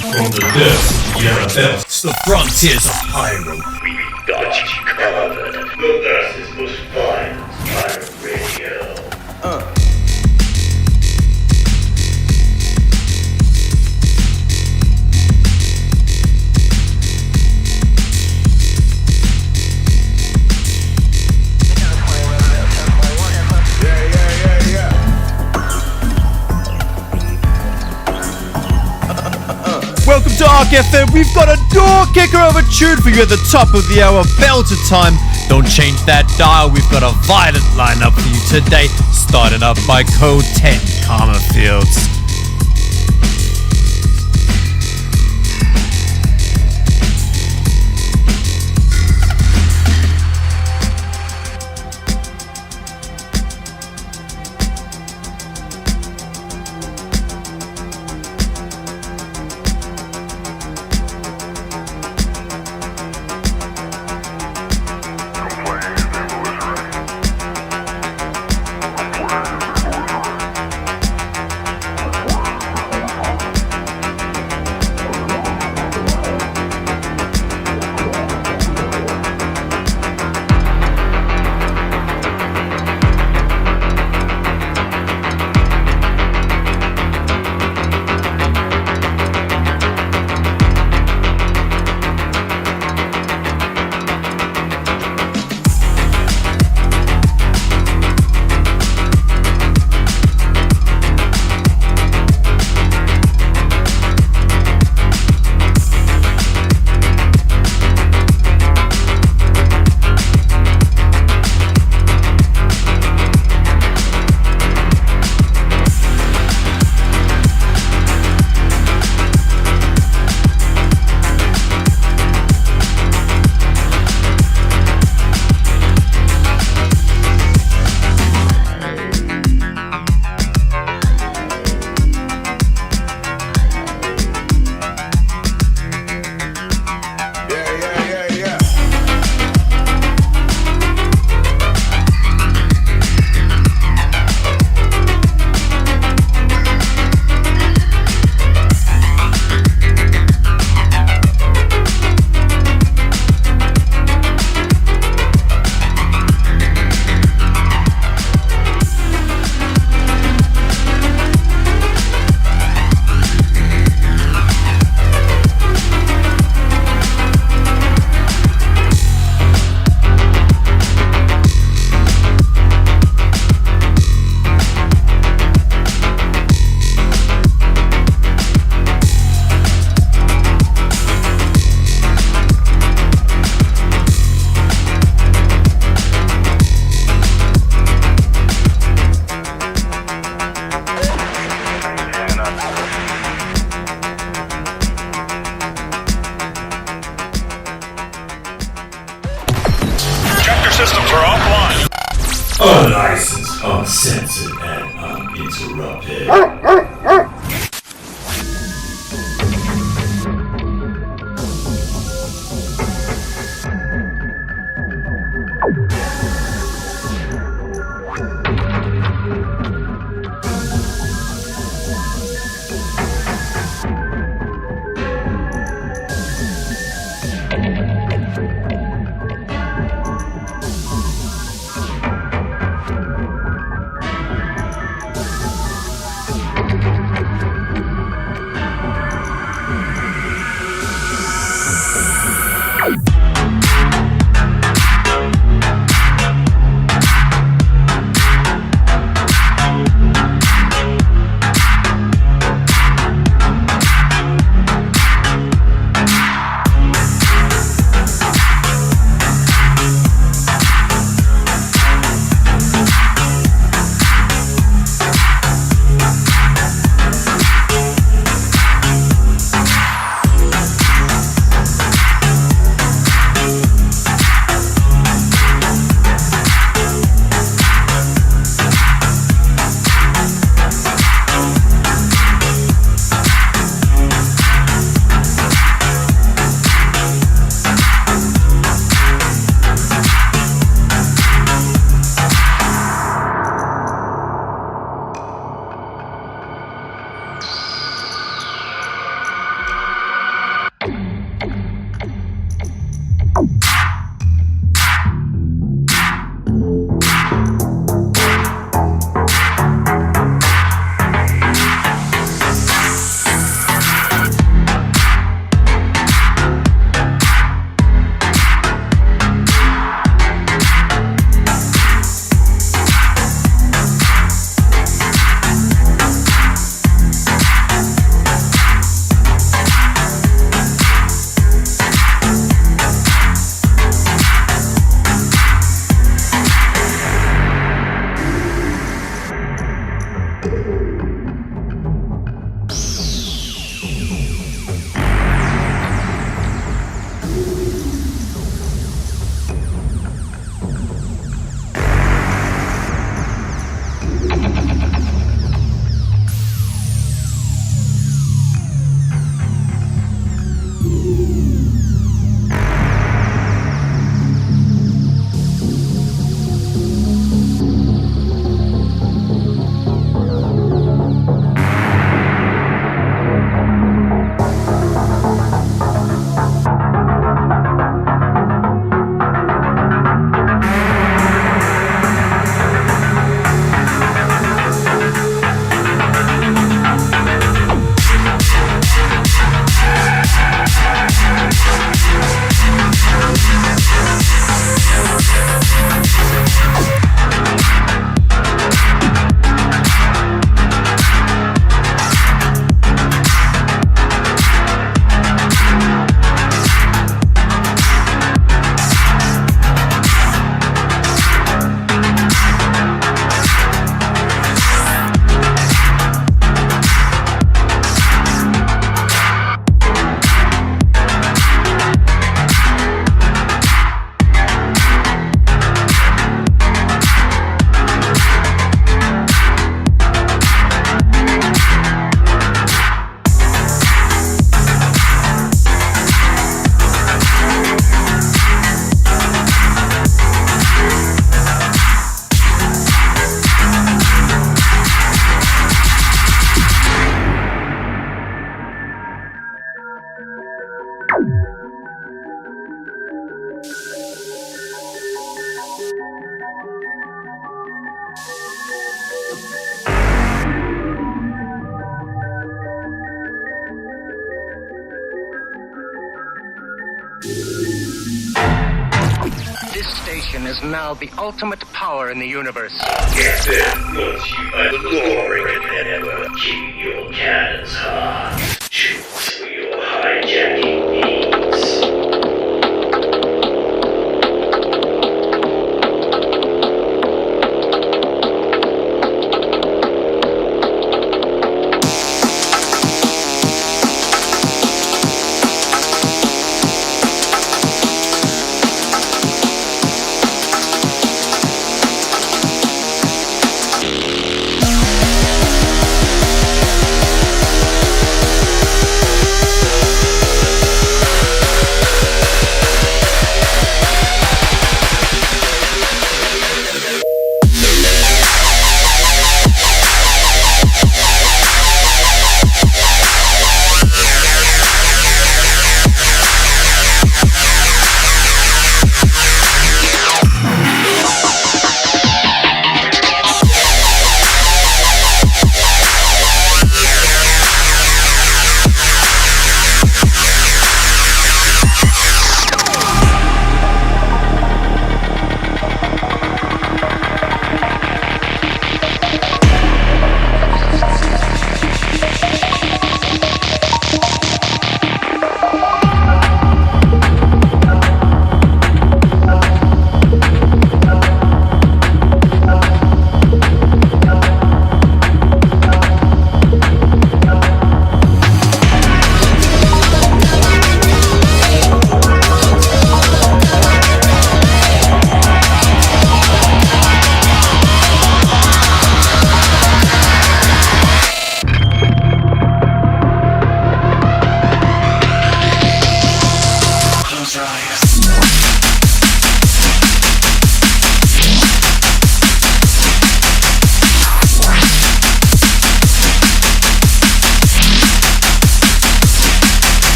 From the depths of Yara Belts to the frontiers of Pyro, We got you covered. The Versus was fine. Pirate Radio. Welcome to ARC FM. We've got a door kicker of a tune for you at the top of the hour. Belter time. Don't change that dial. We've got a violent lineup for you today. Starting up by Code 10, Karma Fields. Systems are offline. Unlicensed, uncensored, and uninterrupted. This station is now the ultimate power in the universe. Get them once you are the lawbreaker never. Keep your cannons hard. Choose for your hijacking needs.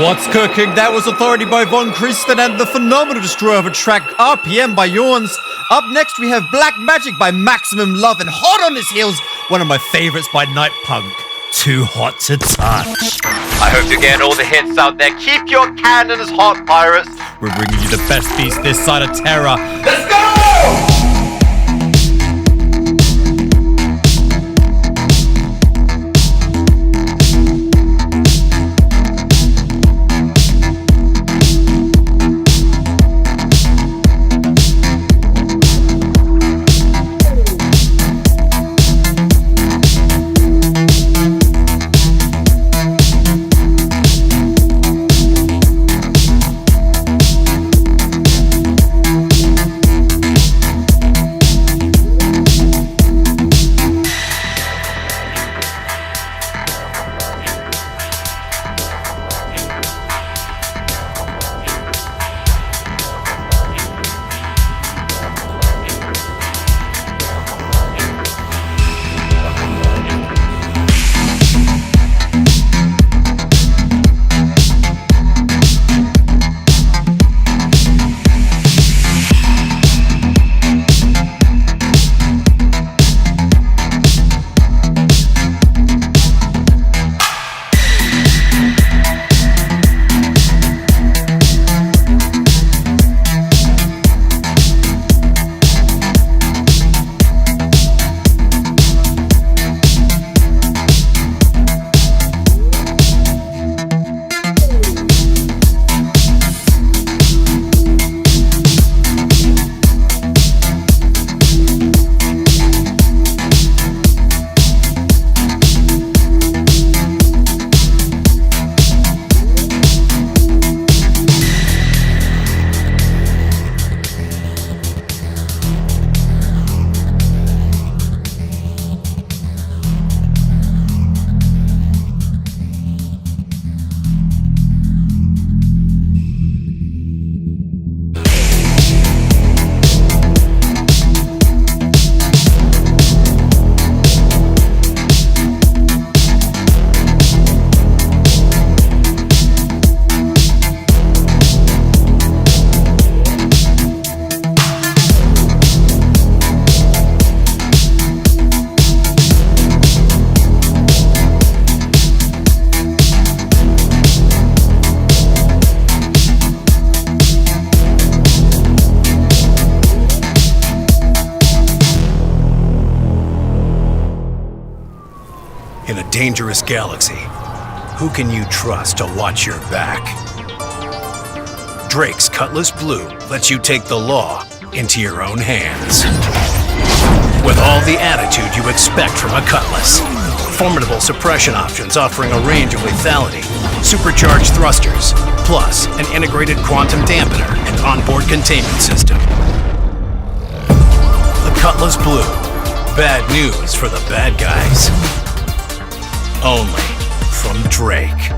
What's cooking? That was Authority by Von Christen and the phenomenal Destroyer of a Track RPM by Yawns. Up next we have Black Magic by Maximum Love and hot on his heels, one of my favorites by Night Punk, Too Hot to Touch. I hope you're getting all the hits out there. Keep your cannons hot, pirates. We're bringing you the best beats this side of Terra. Let's go! dangerous galaxy, who can you trust to watch your back? Drake's Cutlass Blue lets you take the law into your own hands. With all the attitude you expect from a Cutlass. Formidable suppression options offering a range of lethality, supercharged thrusters, plus an integrated quantum dampener and onboard containment system. The Cutlass Blue. Bad news for the bad guys. Only from Drake.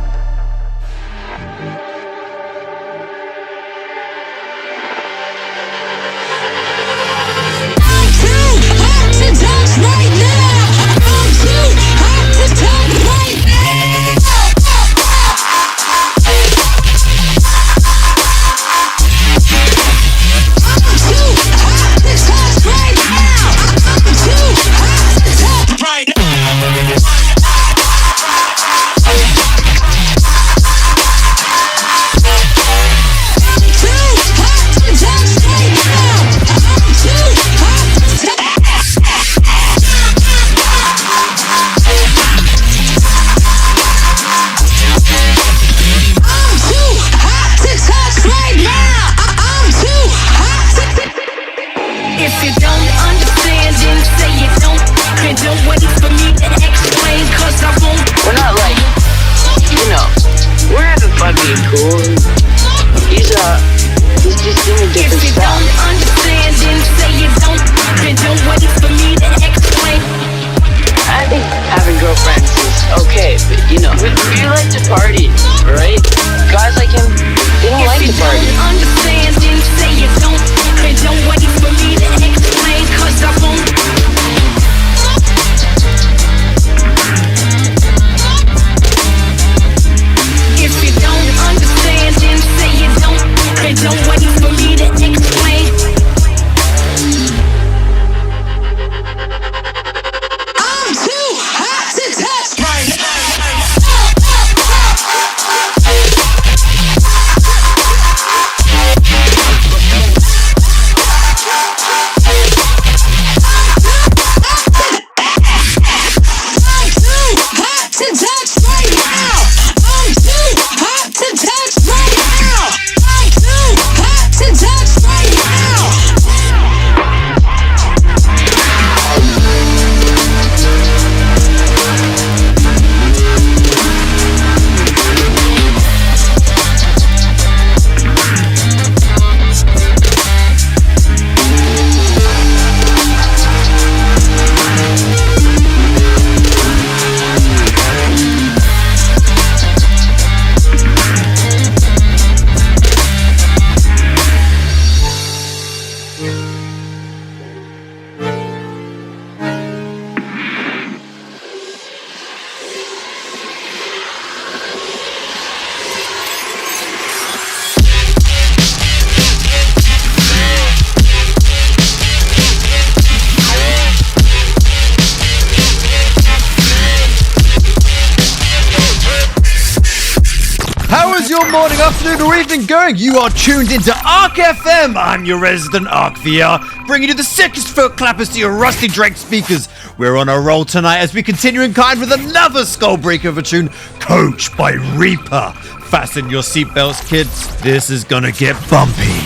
Morning, afternoon, or evening going. You are tuned into Arc FM. I'm your resident Arc VR, bringing you the sickest foot clappers to your rusty Drake speakers. We're on a roll tonight as we continue in kind with another Skullbreaker of a tune, Coach by Reaper. Fasten your seatbelts, kids. This is gonna get bumpy.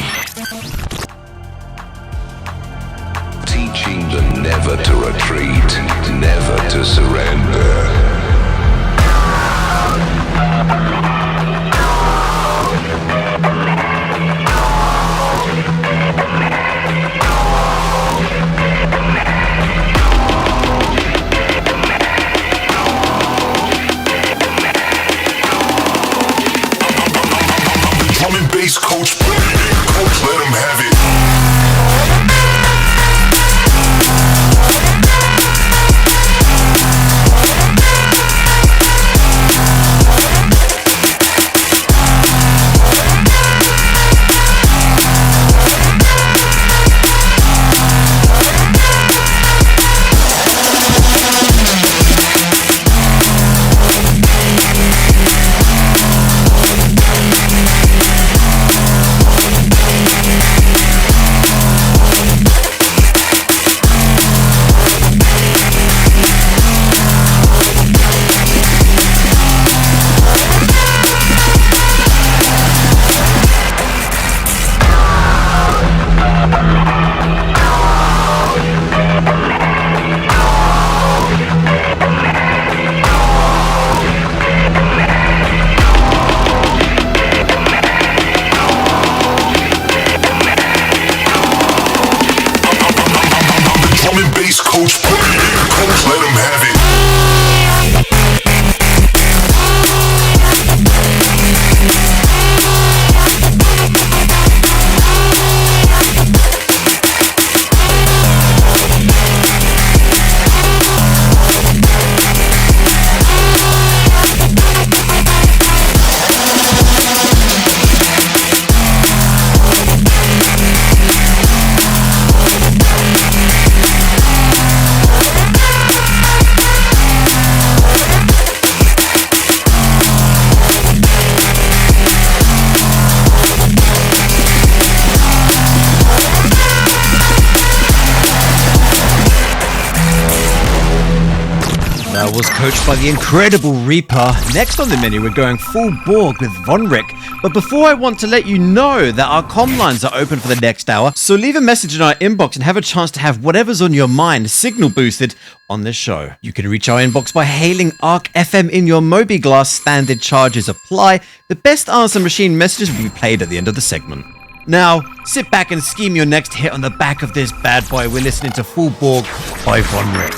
Teaching them never to retreat, never to surrender. Coach, let him have it. East Coast, put it in, coach, let him have it. That was coached by the incredible Reaper. Next on the menu, we're going full Borg with Von Rick. But before, I want to let you know that our comm lines are open for the next hour, so leave a message in our inbox and have a chance to have whatever's on your mind signal boosted on this show. You can reach our inbox by hailing Arc FM in your Moby Glass. Standard charges apply. The best answer machine messages will be played at the end of the segment. Now, sit back and scheme your next hit on the back of this bad boy. We're listening to Full Borg by Von Rick.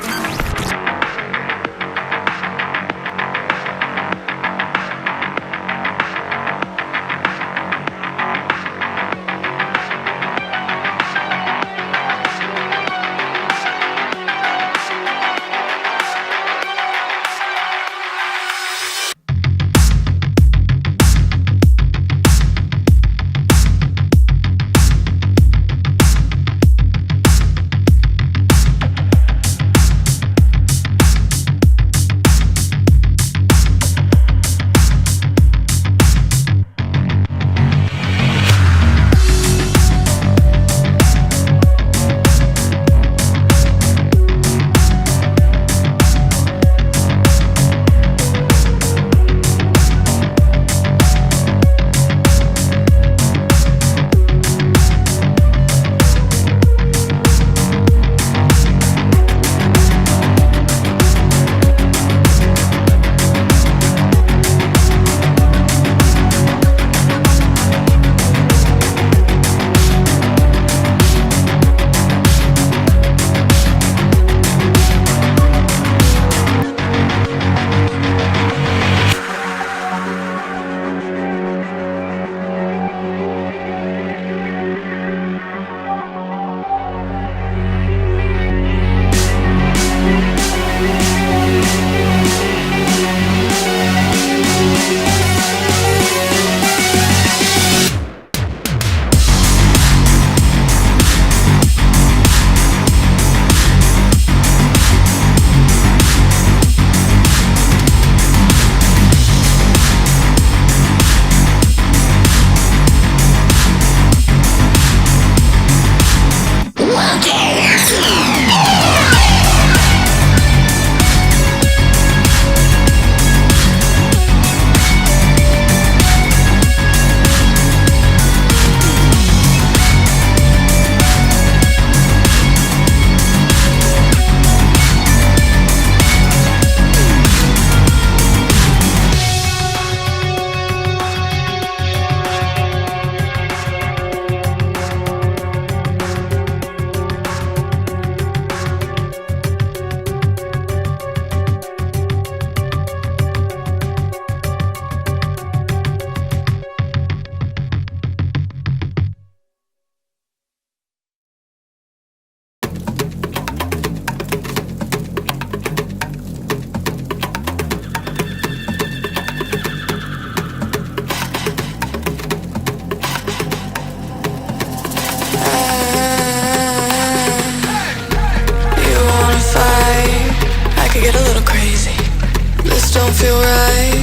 feel right,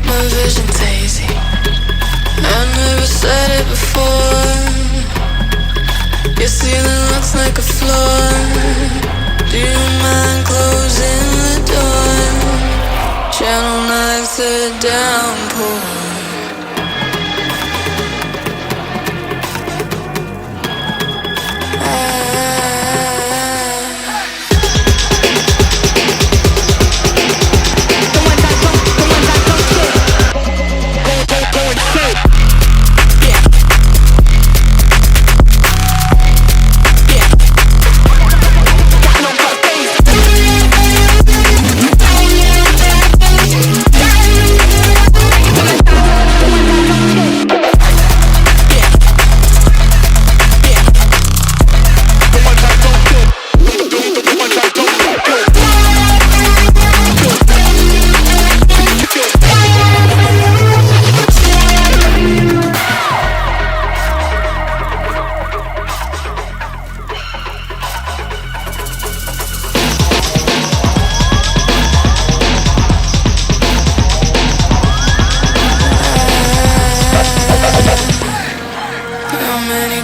my vision's hazy. I never said it before. Your ceiling looks like a floor. Do you mind closing the door? Channel 9's a downpour.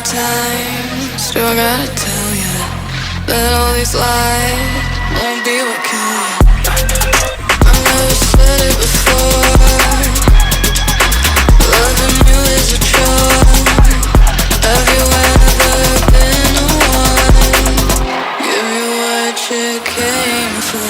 times do I gotta tell you that all these lies won't be what kill you? I never said it before. Loving you is a chore. Have you ever been the one? Give me what you came for.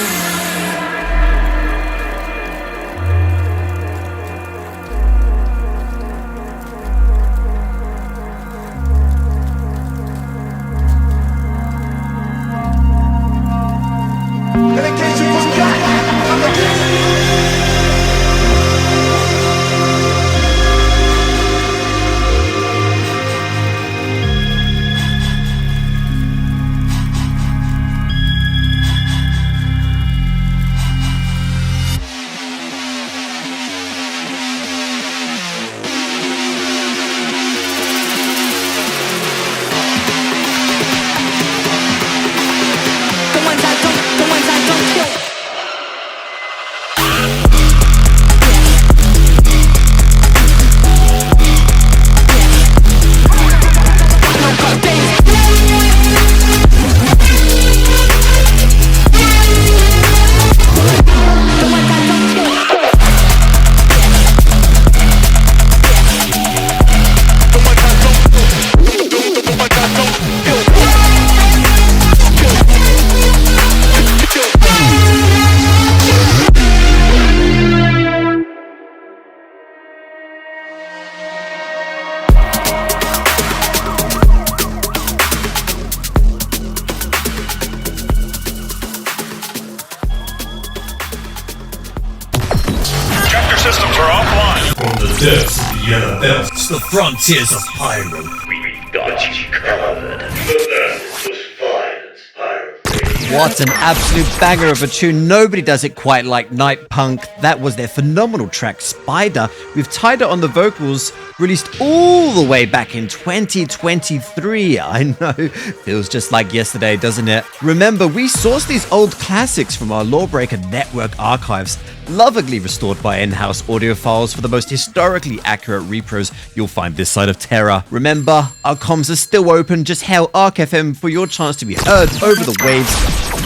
Systems are offline. From the depths of the yellow belts to the frontiers of pyro. We got you covered. But that was violence, Pyro. What an absolute banger of a tune. Nobody does it quite like Night Punk. That was their phenomenal track, Spider, with Tyder on the vocals, released all the way back in 2023. I know, feels just like yesterday, doesn't it? Remember, we sourced these old classics from our Lawbreaker network archives, lovingly restored by in-house audiophiles for the most historically accurate repros you'll find this side of Terra. Remember, our comms are still open. Just hail Arc FM for your chance to be heard over the waves.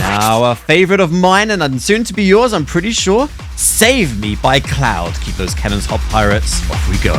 Now, a favorite of mine and soon to be yours, I'm pretty sure, Save Me by Cloud. Keep those cannons hot, pirates. Off we go.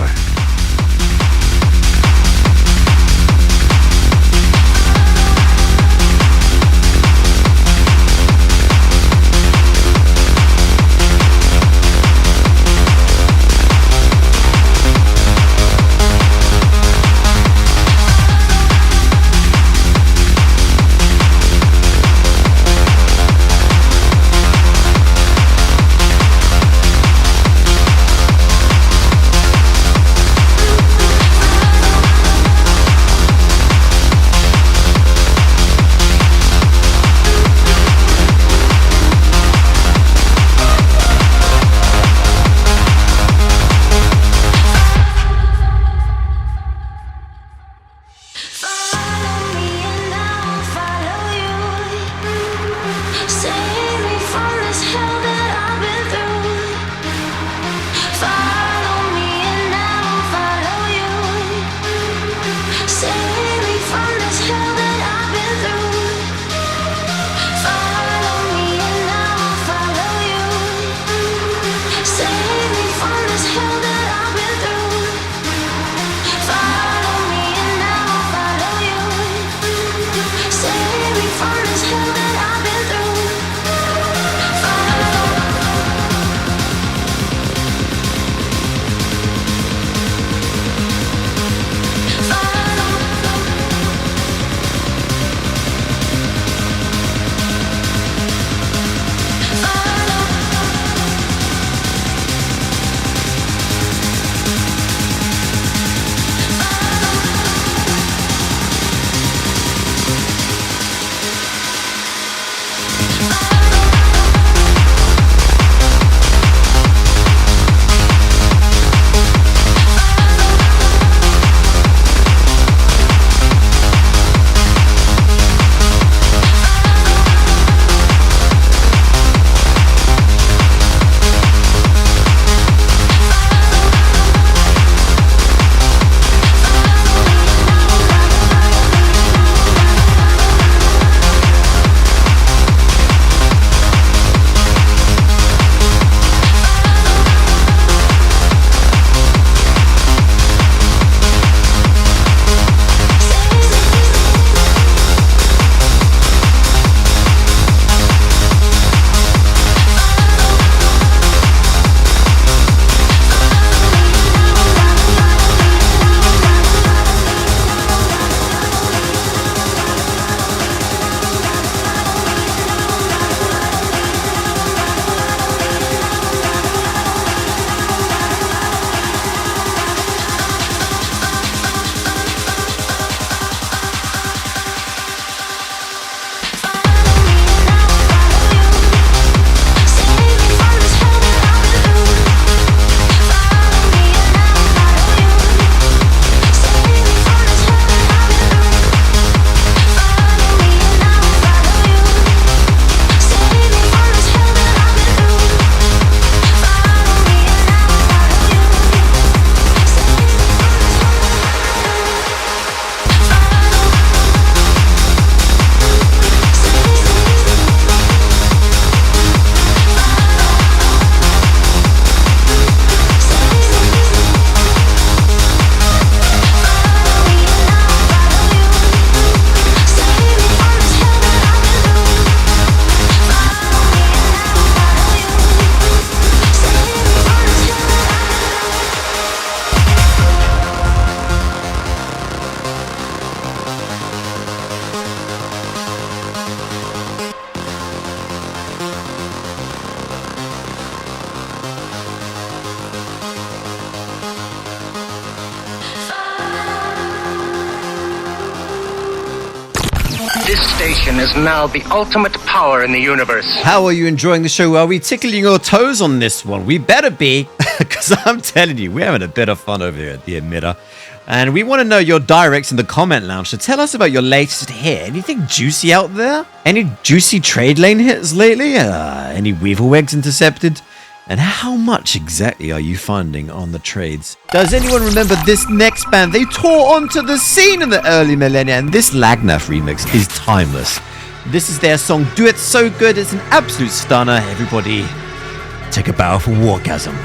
This station is now the ultimate power in the universe. How are you enjoying the show? Are we tickling your toes on this one? We better be, because I'm telling you, we're having a bit of fun over here at the Emitter. And we want to know your directs in the comment lounge, so tell us about your latest hit. Anything juicy out there? Any juicy trade lane hits lately? Any Weevil eggs intercepted? And how much exactly are you finding on the trades? Does anyone remember this next band? They tore onto the scene in the early millennia, and this Lagnaf remix is timeless. This is their song, Do It So Good. It's an absolute stunner. Everybody, take a bow for Wargasm.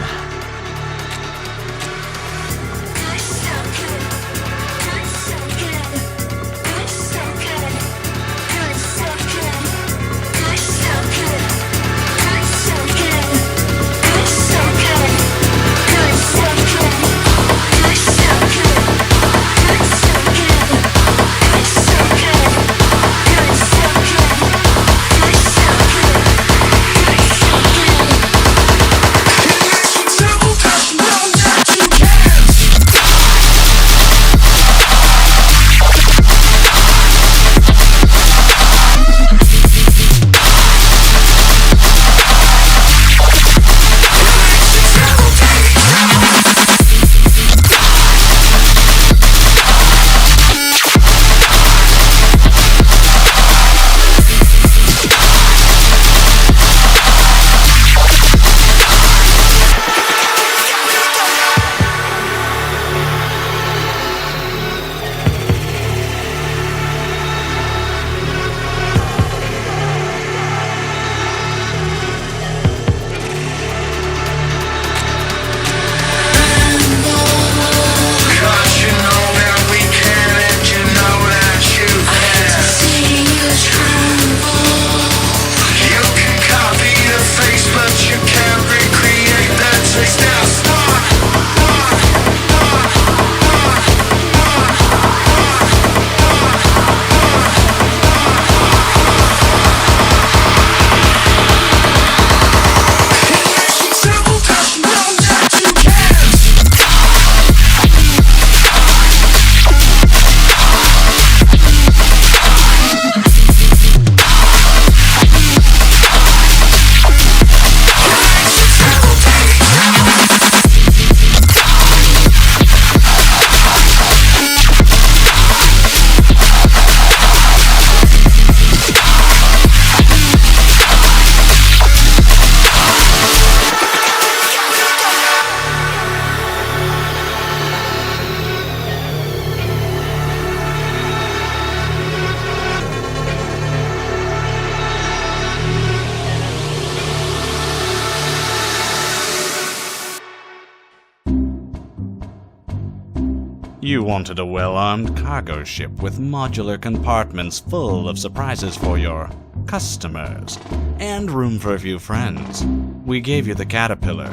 You wanted a well-armed cargo ship with modular compartments full of surprises for your customers, and room for a few friends. We gave you the Caterpillar.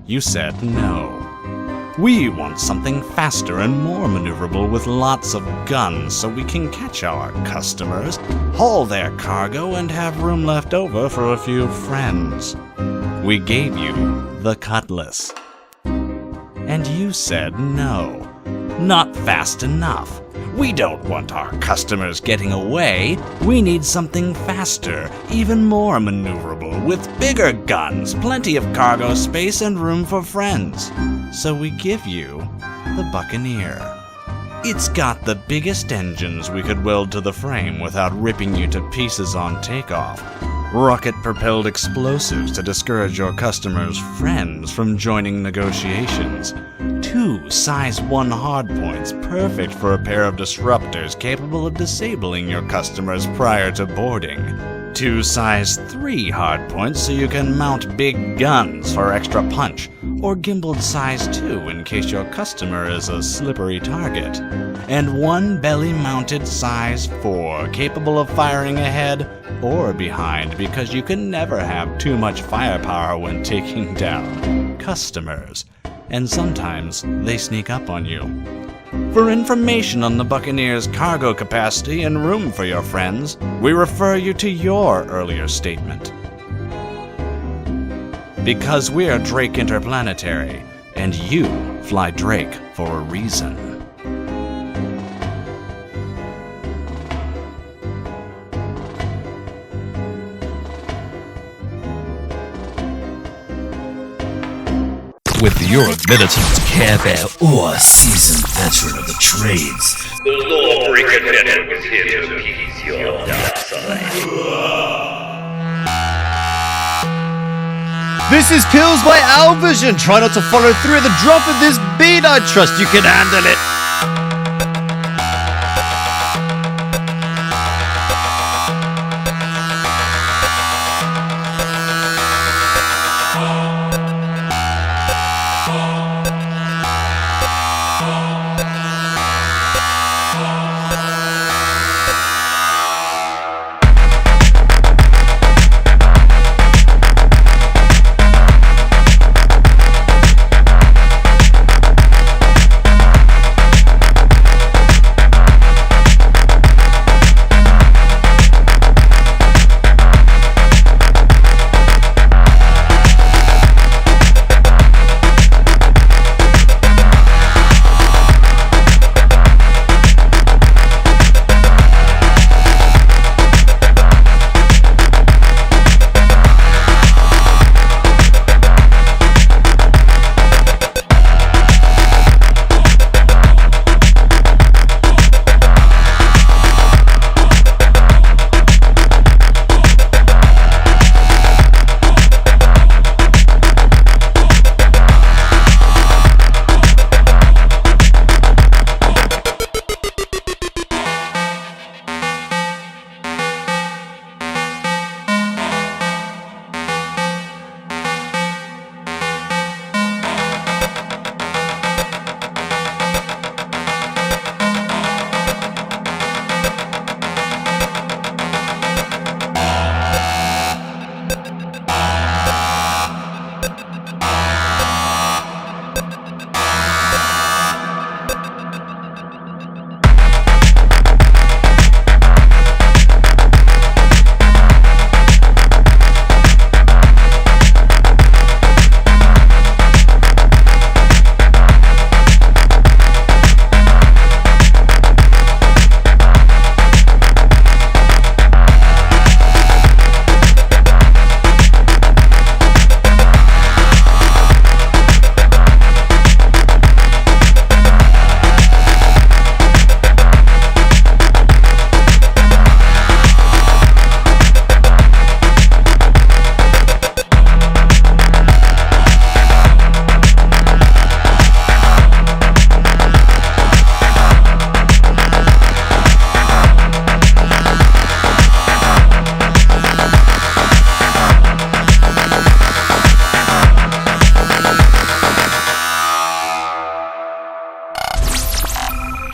You said no. We want something faster and more maneuverable with lots of guns so we can catch our customers, haul their cargo, and have room left over for a few friends. We gave you the Cutlass. And you said no. Not fast enough. We don't want our customers getting away. We need something faster, even more maneuverable, with bigger guns, plenty of cargo space, and room for friends. So we give you the Buccaneer. It's got the biggest engines we could weld to the frame without ripping you to pieces on takeoff. Rocket-propelled explosives to discourage your customers' friends from joining negotiations. 2 size 1 hardpoints, perfect for a pair of disruptors capable of disabling your customers prior to boarding. 2 size 3 hardpoints so you can mount big guns for extra punch, or gimbaled size 2 in case your customer is a slippery target. And 1 belly-mounted size 4 capable of firing ahead or behind, because you can never have too much firepower when taking down customers. And sometimes they sneak up on you. For information on the Buccaneer's cargo capacity and room for your friends, we refer you to your earlier statement. Because we're Drake Interplanetary, and you fly Drake for a reason. With your militant Care Bear or seasoned veteran of the trades. The Lawbreaker Network is here to appease your dark side. This is Pills by Alvision. Try not to follow through at the drop of this beat. I trust you can handle it.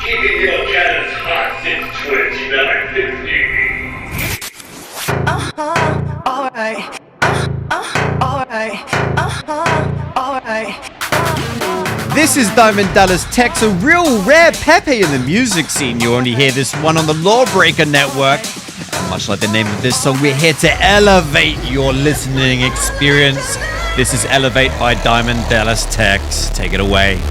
Keeping your cannons hot since 2950. Alright. Alright. Alright. This is Diamond Dallas Tech's, a real rare Pepe in the music scene. You only hear this one on the Lawbreaker Network. And much like the name of this song, we're here to elevate your listening experience. This is Elevate by Diamond Dallas Tech. Take it away.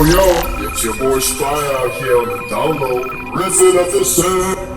yo, it's your boy Spy out here on the download. Resident of the Sun.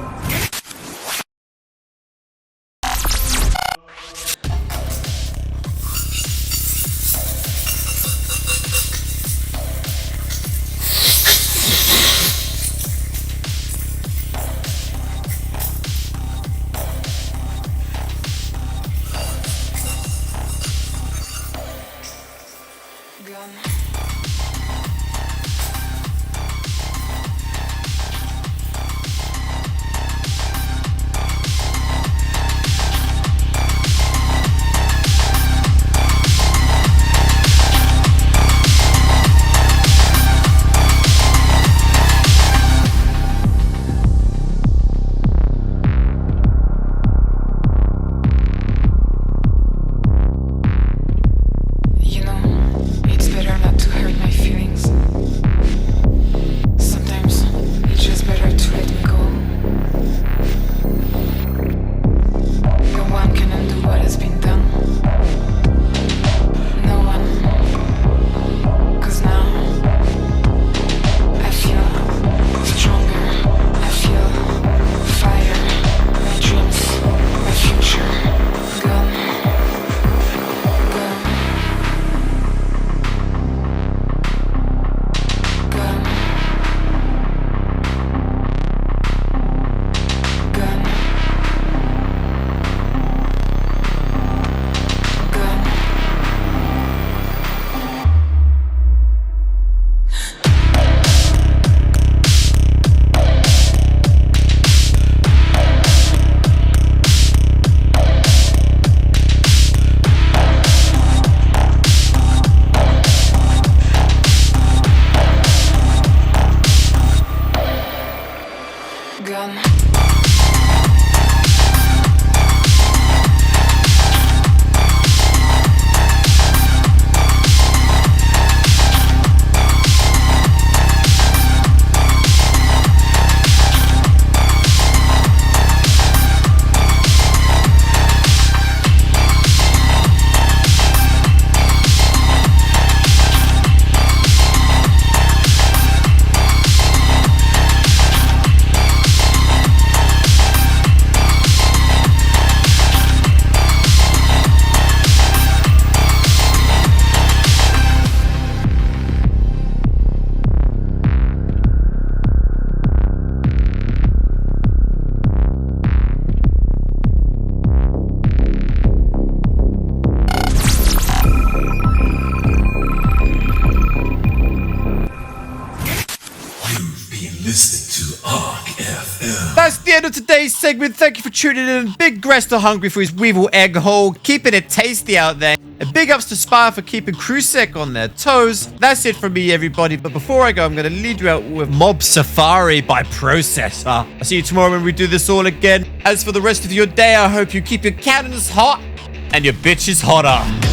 That's the end of today's segment. Thank you for tuning in. Big grass to Hungry for his Weevil egg hole, keeping it tasty out there. And big ups to Spire for keeping Krusek on their toes. That's it from me, everybody. But before I go, I'm going to lead you out with Mob Safari by Processor. I'll see you tomorrow when we do this all again. As for the rest of your day, I hope you keep your cannons hot and your bitches hotter.